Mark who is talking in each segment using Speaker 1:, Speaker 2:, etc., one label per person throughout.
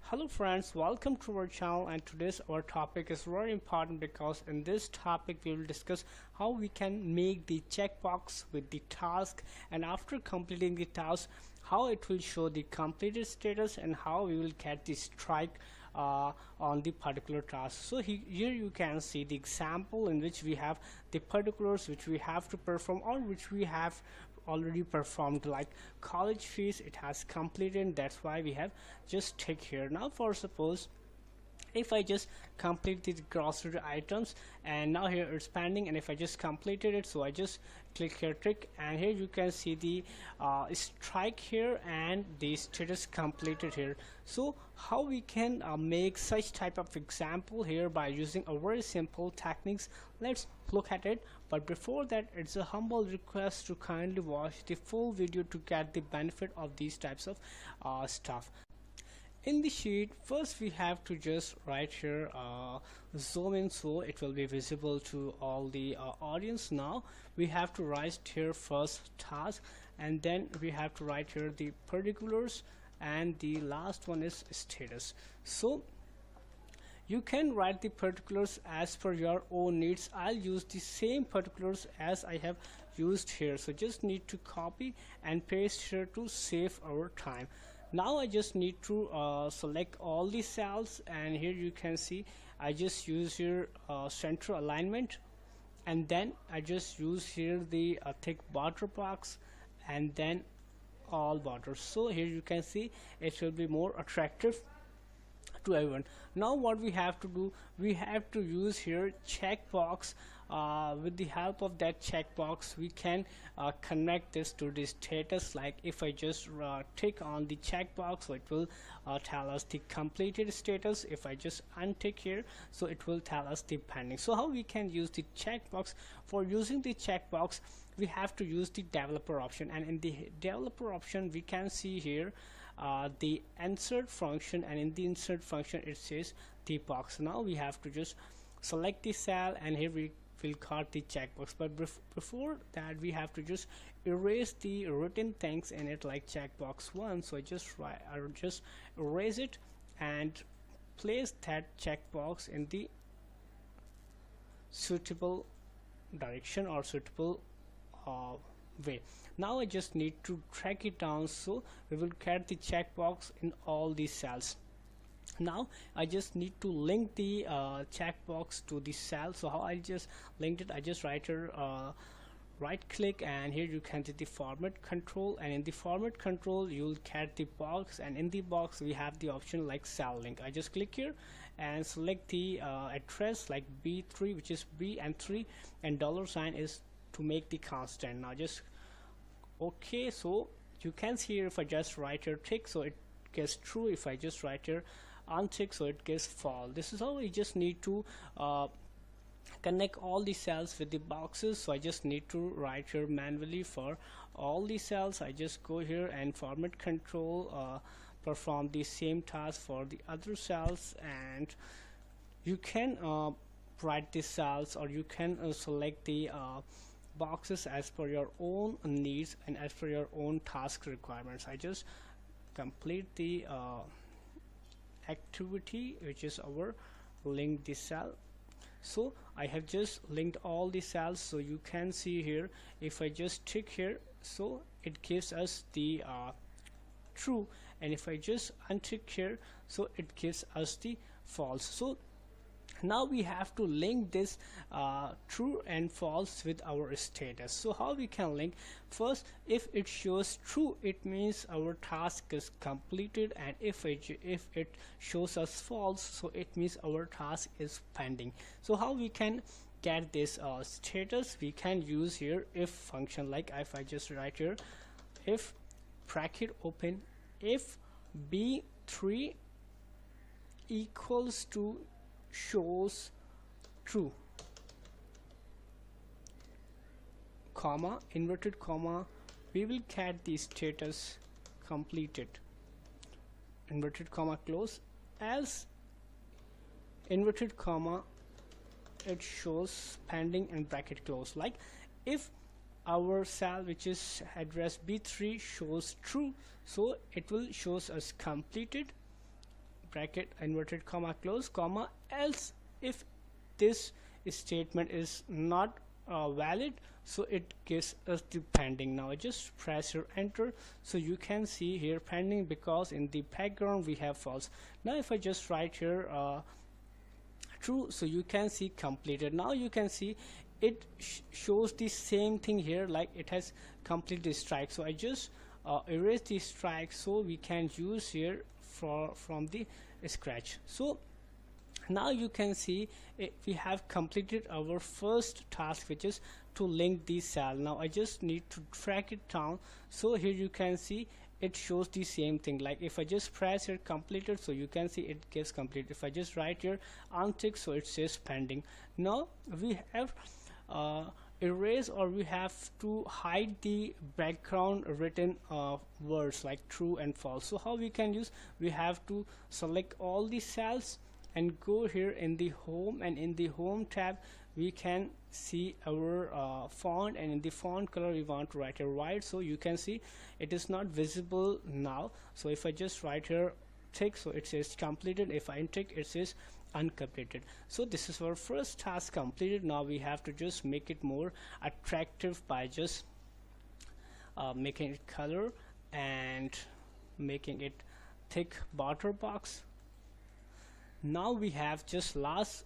Speaker 1: Hello friends, welcome to our channel, and today's our topic is very important because in this topic we will discuss how we can make the checkbox with the task, and after completing the task how it will show the completed status and how we will get the strike on the particular task. So here you can see the example in which we have the particulars which we have to perform or which we have already performed, like college fees it has completed. That's why we have just tick here. Now for suppose if I just complete the grocery items, and now here it's pending, and if I just completed it, so I just click here tick, and here you can see the strike here and the status completed here. So how we can make such type of example here by using a very simple techniques. Let's look at it, but before that it's a humble request to kindly watch the full video to get the benefit of these types of stuff. In the sheet, first we have to just write here zoom in so it will be visible to all the audience. Now we have to write here first task, and then we have to write here the particulars, and the last one is status. So you can write the particulars as per your own needs. I'll use the same particulars as I have used here, so just need to copy and paste here to save our time. Now I just need to select all the cells, and here you can see I just use here center alignment, and then I just use here the thick border box, and then all borders. So here you can see it will be more attractive to everyone. Now what we have to do, we have to use here checkbox. With the help of that checkbox we can connect this to the status. Like if I just tick on the checkbox, so it will tell us the completed status. If I just untick here, so it will tell us the pending. So how we can use the checkbox? For using the checkbox we have to use the developer option, and in the developer option we can see here the insert function, and in the insert function it says the box. Now we have to just select the cell, and here we will cut the checkbox, but before that we have to just erase the written things in it, like checkbox 1. So I just erase it and place that checkbox in the suitable direction or suitable way. Now I just need to drag it down, so we will get the checkbox in all these cells. Now I just need to link the checkbox to the cell. So how I just linked it, I just write here right click, and here you can see the format control, and in the format control you'll get the box, and in the box we have the option like cell link. I just click here and select the address like B3, which is B and 3, and $ is to make the constant. Now just okay, so you can see here if I just write here tick, so it gets true. If I just write here untick, so it gets false. This is how we just need to connect all the cells with the boxes. So I just need to write here manually for all the cells. I just go here and format control perform the same task for the other cells, and you can write the cells, or you can select the boxes as per your own needs and as per your own task requirements. I just complete the activity, which is our link the cell. So I have just linked all the cells. So you can see here if I just tick here, so it gives us the true, and if I just untick here, so it gives us the false. So now we have to link this true and false with our status. So how we can link? First, if it shows true, it means our task is completed, and if it shows us false, so it means our task is pending. So how we can get this status? We can use here if function. Like if I just write here if bracket open, if B3 equals to shows true, comma, inverted comma, we will get the status completed, inverted comma close, else inverted comma it shows pending and bracket close. Like if our cell which is address B3 shows true, so it will shows us completed, bracket inverted comma close comma, else if this statement is not valid, so it gives us the pending. Now just press your enter, so you can see here pending because in the background we have false. Now if I just write here true, so you can see completed. Now you can see it shows the same thing here, like it has completed strike. So I just erase the strike so we can use here from the scratch. So now you can see we have completed our first task, which is to link the cell. Now I just need to drag it down, so here you can see it shows the same thing. Like if I just press here completed, so you can see it gets complete. If I just write here untick, so it says pending. Now we have erase, or we have to hide the background written words like true and false. So how we can use, we have to select all the cells and go here in the home, and in the home tab we can see our font, and in the font color we want to write here white, so you can see it is not visible now. So if I just write here tick, so it says completed. If I tick, it says uncompleted. So this is our first task completed. Now we have to just make it more attractive by just making it color and making it thick border box. Now we have just last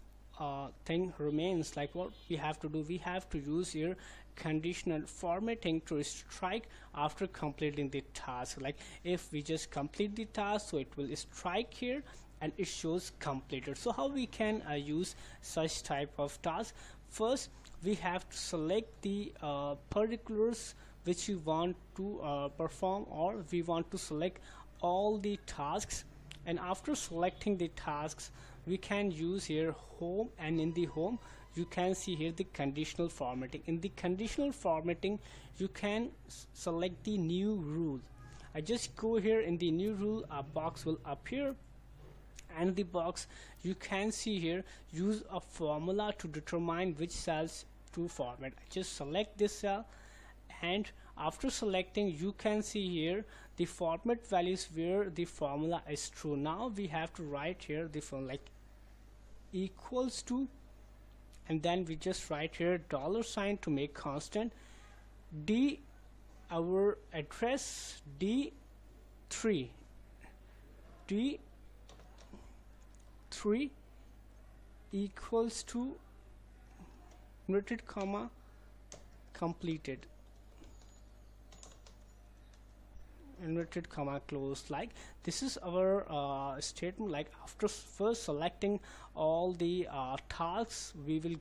Speaker 1: thing remains, like what we have to do, we have to use here conditional formatting to strike after completing the task. Like if we just complete the task, so it will strike here and it shows completed. So how we can use such type of task? First we have to select the particulars which we want to perform, or we want to select all the tasks, and after selecting the tasks we can use here home, and in the home you can see here the conditional formatting. In the conditional formatting you can select the new rule. I just go here in the new rule, a box will appear, and the box you can see here use a formula to determine which cells to format. I just select this cell, and after selecting you can see here the format values where the formula is true. Now we have to write here the formula like equals to, and then we just write here $sign to make constant, d our address d3 equals to inverted comma completed inverted comma close. Like this is our statement. Like after first selecting all the tasks, we will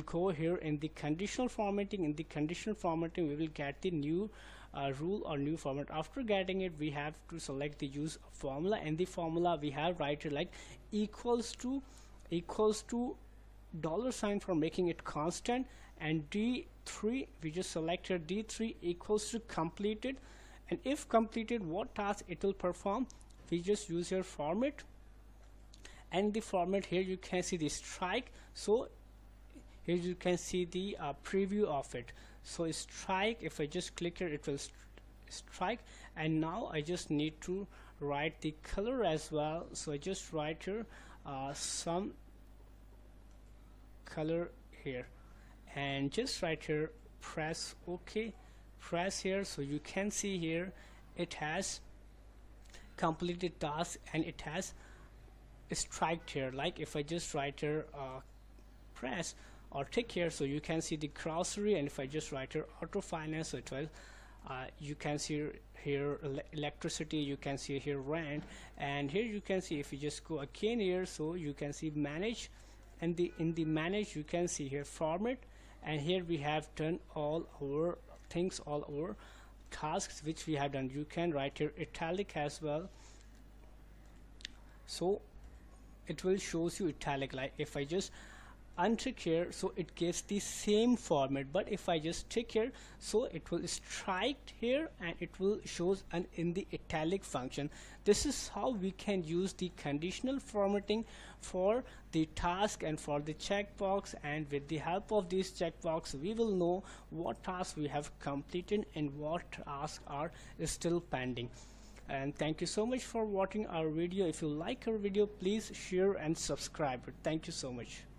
Speaker 1: go here in the conditional formatting. In the conditional formatting we will get the new rule or new format. After getting it, we have to select the use of formula, and the formula we have write it like equals to $sign for making it constant, and d3 we just selected d3 equals to completed. And if completed, what task it will perform, we just use your format, and the format here you can see the strike. So here you can see the preview of it. So strike, if I just click here it will strike, and now I just need to write the color as well. So I just write here some color here, and just write here press OK, press here, so you can see here it has completed task and it has striked here. Like if I just write here press or tick here, so you can see the grocery, and if I just write here auto finance, so it will you can see here electricity, you can see here rent, and here you can see if you just go again here, so you can see manage, and in the manage you can see here format, and here we have done all our things, all our tasks which we have done. You can write here italic as well, so it will shows you italic. Like if I just untick here, so it gives the same format, but if I just tick here, so it will strike here and it will shows an in the italic function. This is how we can use the conditional formatting for the task and for the checkbox, and with the help of this checkbox we will know what tasks we have completed and what tasks are still pending. And thank you so much for watching our video. If you like our video, please share and subscribe. Thank you so much.